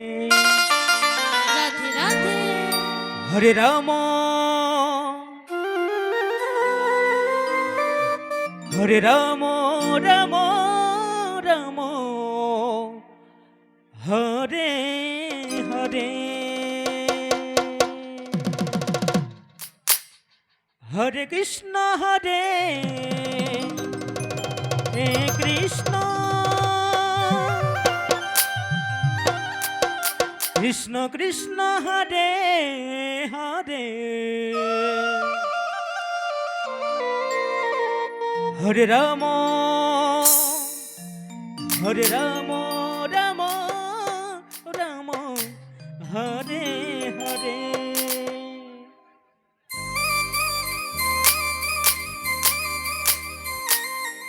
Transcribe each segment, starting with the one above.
রাধে রাধে হরে রাম হরে রাম রাম রাম হরে হরে হরে কৃষ্ণ হরে কৃষ্ণ কৃষ্ণ কৃষ্ণ হরে হরে হরে রাম রাম রাম হরে হরে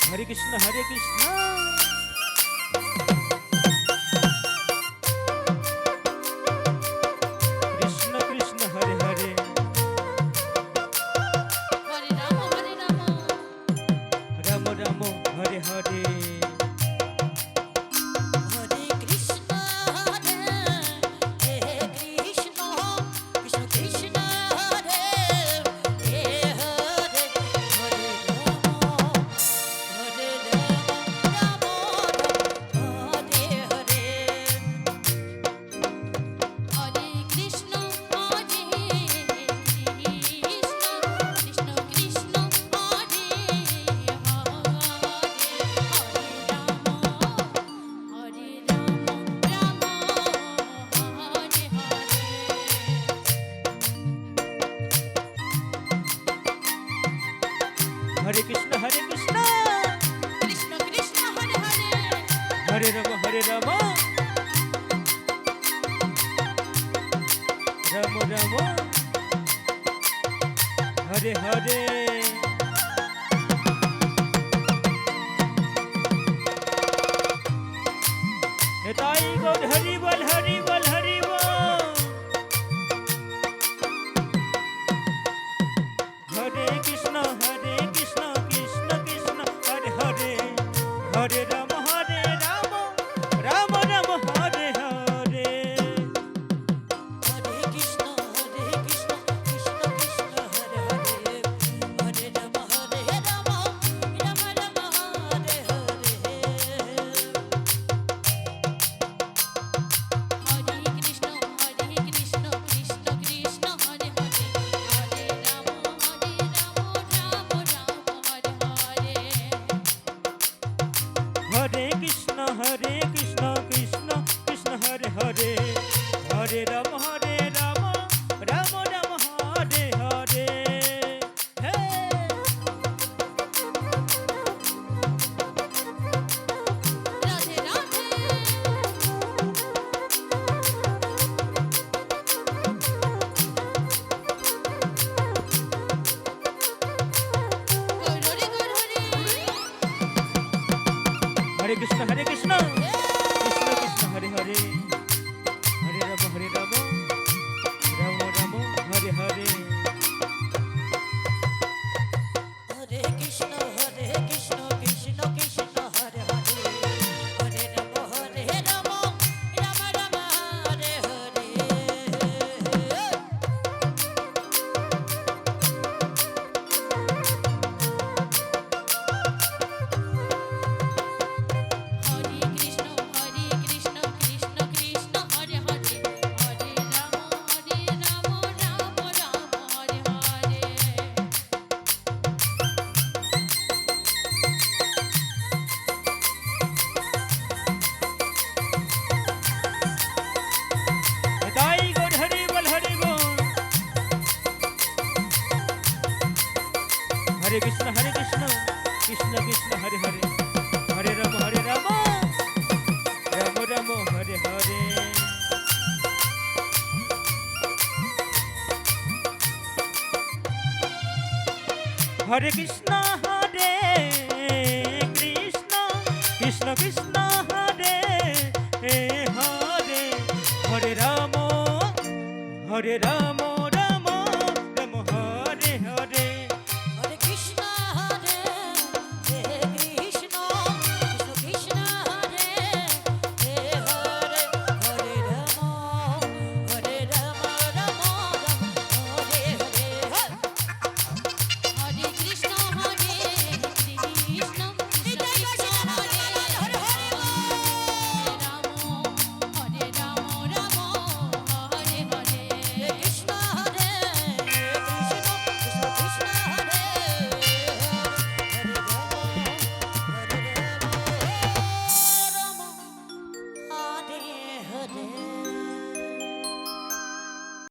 হরে কৃষ্ণ কৃষ্ণ কৃষ্ণ হরে হরে হরে রাম রাম রাম হরে হরে হরে কৃষ্ণ হরে কৃষ্ণ কৃষ্ণ কৃষ্ণ হরে হরে হরে রাম হরে হরে হরে কৃষ্ণ হরে কৃষ্ণ কৃষ্ণ কৃষ্ণ হরে হরে রাম হরে হরে কৃষ্ণ কৃষ্ণ কৃষ্ণ হরে হরে হরে রাম রাম হরে হরে তাই গোল হরি বল হরি বল হরি বল হরে কৃষ্ণ কৃষ্ণ কৃষ্ণ হরে হরে হরে রাম রাম রাম হরে হরে হরে কৃষ্ণ কৃষ্ণ কৃষ্ণ হরে হরে হরে রাম রাম রাম হরে হরে হরে কৃষ্ণ কৃষ্ণ কৃষ্ণ কৃষ্ণ হরে হরে হরে রাম রাম হরে হরে হরে কৃষ্ণ কৃষ্ণ কৃষ্ণ হরে হরে হরে রাম রাম রাম হরে হরে হে রাধে রাধে গৌরী গৌরী হরে কৃষ্ণ কৃষ্ণ কৃষ্ণ হরে হরে হরে রাম রাম রাম হরে হরে হরে কৃষ্ণ কৃষ্ণ কৃষ্ণ হরে হরে হরে রাম রাম রাম হরে হরে হরে কৃষ্ণ কৃষ্ণ কৃষ্ণ কৃষ্ণ হরে হরে হরে রাম রাম রাম হরে হরে তাই গোল হরি বল হরি বল হরে কৃষ্ণ কৃষ্ণ কৃষ্ণ হরে হরে হরে রাম রাম রাম হরে হরে হরে কৃষ্ণ কৃষ্ণ কৃষ্ণ হরে হরে হরে রাম